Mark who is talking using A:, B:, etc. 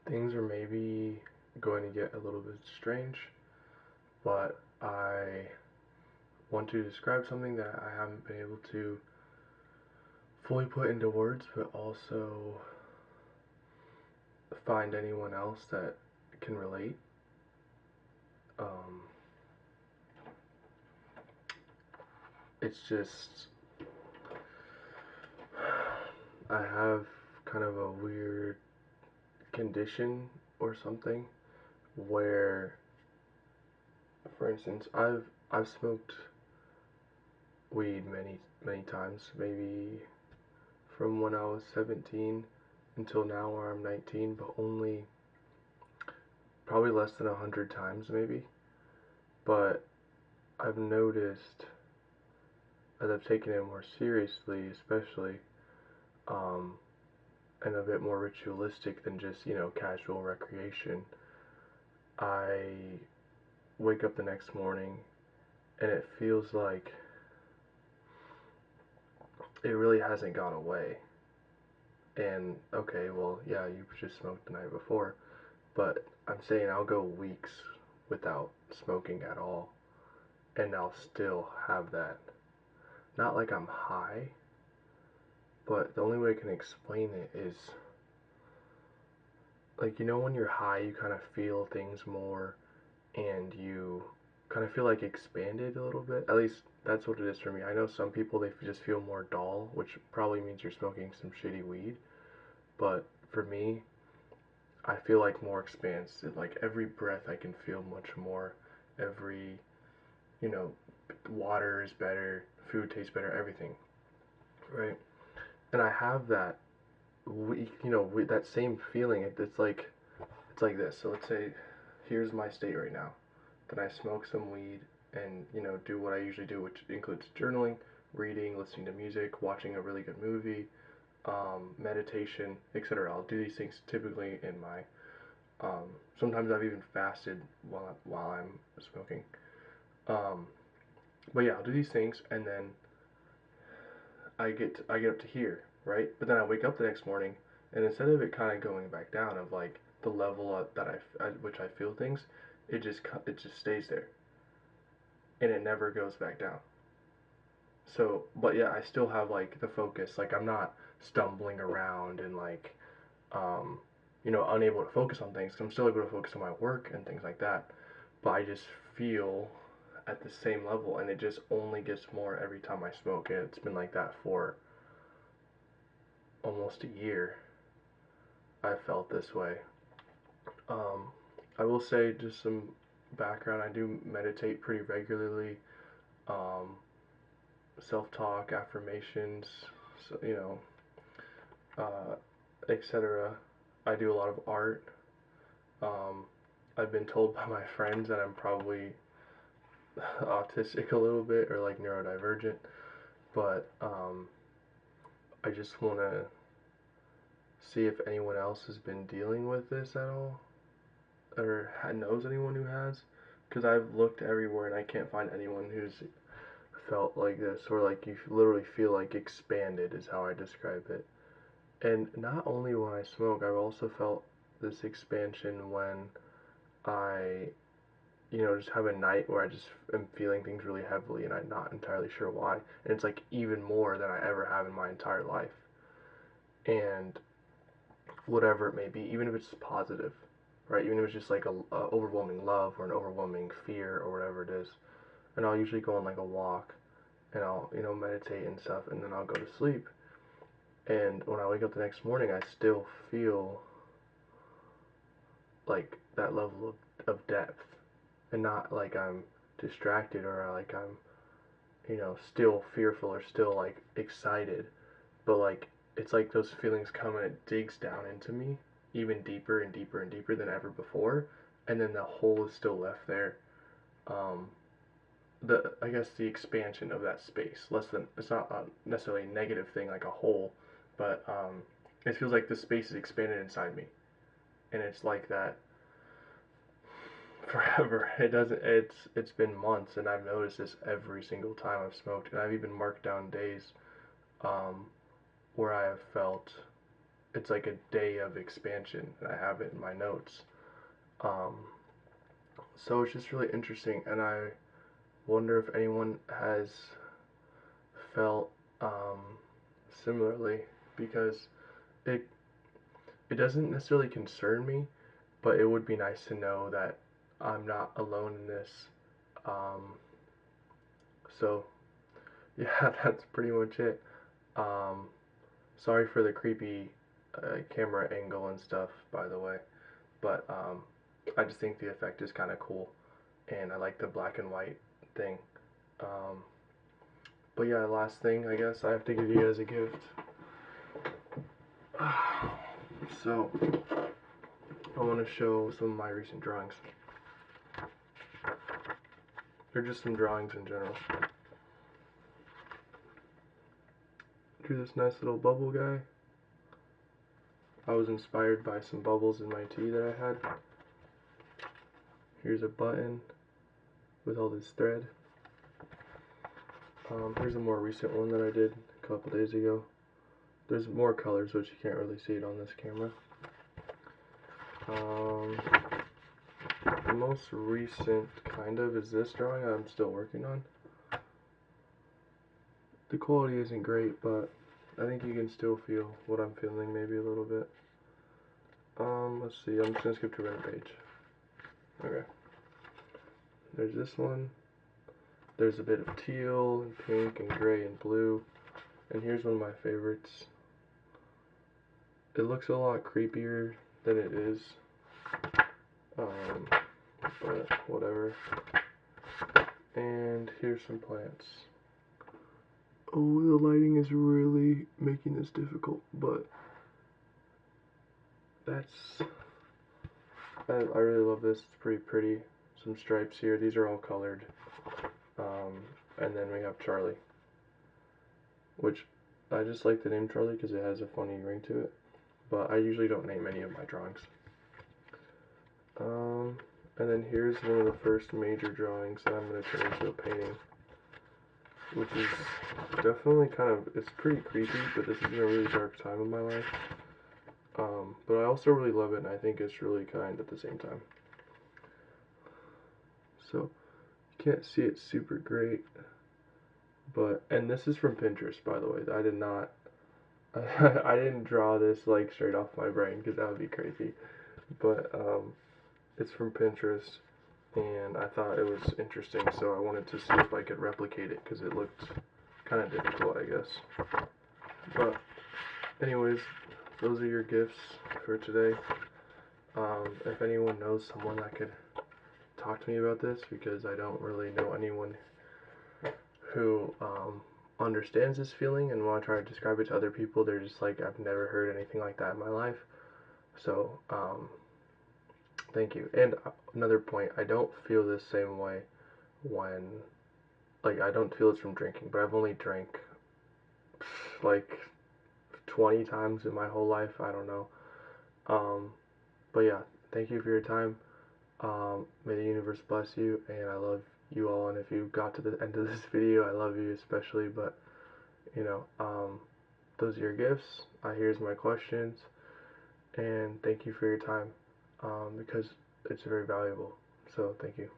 A: Things are maybe going to get a little bit strange, but I want to describe something that I haven't been able to fully put into words, but also find anyone else that can relate. Um, it's just, I have kind of a weird condition or something where, for instance, I've smoked weed many times, maybe from when I was 17 until now where I'm 19, but only probably less than 100 times maybe. But I've noticed as I've taken it more seriously, especially, um, and a bit more ritualistic than just, casual recreation, I wake up the next morning and it feels like it really hasn't gone away. And okay, well, yeah, you just smoked the night before, but I'm saying I'll go weeks without smoking at all, and I'll still have that. Not like I'm high, but the only way I can explain it is like, when you're high, you kind of feel things more and you kind of feel like expanded a little bit. At least that's what it is for me. I know some people they just feel more dull, which probably means you're smoking some shitty weed, but for me, I feel like more expansive. Like every breath I can feel much more. Every, you know, water is better, food tastes better, everything, right? And I have that, that same feeling. It's like this. So let's say, here's my state right now. Then I smoke some weed and do what I usually do, which includes journaling, reading, listening to music, watching a really good movie, meditation, etc. I'll do these things typically in my. Sometimes I've even fasted while I'm smoking. Um, but yeah, I'll do these things and then I get up to here, right? But then I wake up the next morning, and instead of it kind of going back down of like the level that at which I feel things, it just stays there, and it never goes back down. So, but yeah, I still have like the focus. Like I'm not stumbling around and like um, unable to focus on things. I'm still able to focus on my work and things like that. But I just feel at the same level, and it just only gets more every time I smoke. It's been like that for almost a year. I felt this way. Um, I will say just some background. I do meditate pretty regularly. Um, Self-talk, affirmations, so, uh, etc. I do a lot of art. Um, I've been told by my friends that I'm probably autistic a little bit or like neurodivergent, but I just want to see if anyone else has been dealing with this at all or knows anyone who has, because I've looked everywhere and I can't find anyone who's felt like this, or like you literally feel like expanded is how I describe it. And not only when I smoke, I've also felt this expansion when I, just have a night where I just am feeling things really heavily and I'm not entirely sure why. And it's like even more than I ever have in my entire life. And whatever it may be, even if it's positive, right? Even if it's just like a overwhelming love or an overwhelming fear or whatever it is. And I'll usually go on like a walk and I'll, meditate and stuff, and then I'll go to sleep. And when I wake up the next morning, I still feel like that level of depth, and not like I'm distracted or like I'm, still fearful or still like excited, but like it's like those feelings come and it digs down into me even deeper and deeper and deeper than ever before, and then the hole is still left there. Um, the I guess the expansion of that space, less than it's not necessarily a negative thing like a hole, but it feels like the space is expanded inside me, and it's like that forever. It doesn't. It's been months, and I've noticed this every single time I've smoked, and I've even marked down days um, where I have felt it's like a day of expansion, and I have it in my notes. Um, so it's just really interesting, and I wonder if anyone has felt similarly, because it it doesn't necessarily concern me, but it would be nice to know that I'm not alone in this. Um, so yeah, that's pretty much it. Um, Sorry for the creepy camera angle and stuff, by the way, but I just think the effect is kind of cool, and I like the black and white thing. Um, but yeah, last thing, I guess I have to give you guys a gift. So, I want to show some of my recent drawings. They're just some drawings in general. Drew this nice little bubble guy. I was inspired by some bubbles in my tea that I had. Here's a button with all this thread. Here's a more recent one that I did a couple days ago. There's more colors, which you can't really see it on this camera. The most recent, kind of, is this drawing I'm still working on. The quality isn't great, but I think you can still feel what I'm feeling, maybe a little bit. Let's see, I'm just gonna skip to the right page. Okay. There's this one. There's a bit of teal, and pink, and gray, and blue. And here's one of my favorites. It looks a lot creepier than it is. But whatever. And here's some plants. Oh, the lighting is really making this difficult, but that's... I really love this. It's pretty pretty. Some stripes here. These are all colored. And then we have Charlie, which I just like the name Charlie because it has a funny ring to it. But I usually don't name any of my drawings. And then here's one of the first major drawings that I'm going to turn into a painting, which is definitely kind of, it's pretty creepy, but this is in a really dark time of my life. But I also really love it, and I think it's really kind at the same time. So, you can't see it super great, but, and this is from Pinterest, by the way. I did not, I didn't draw this, like, straight off my brain, because that would be crazy. But, it's from Pinterest, and I thought it was interesting, so I wanted to see if I could replicate it, because it looked kind of difficult, I guess. But, anyways, those are your gifts for today. If anyone knows someone that could talk to me about this, because I don't really know anyone who understands this feeling, and when I try to describe it to other people, they're just like, I've never heard anything like that in my life. So, thank you. And another point, I don't feel the same way when, like, I don't feel it's from drinking, but I've only drank like 20 times in my whole life. I don't know. But yeah, thank you for your time. May the universe bless you, and I love you all. And if you got to the end of this video, I love you especially. But you know, those are your gifts. Here's my questions, and thank you for your time, because it's very valuable. So thank you.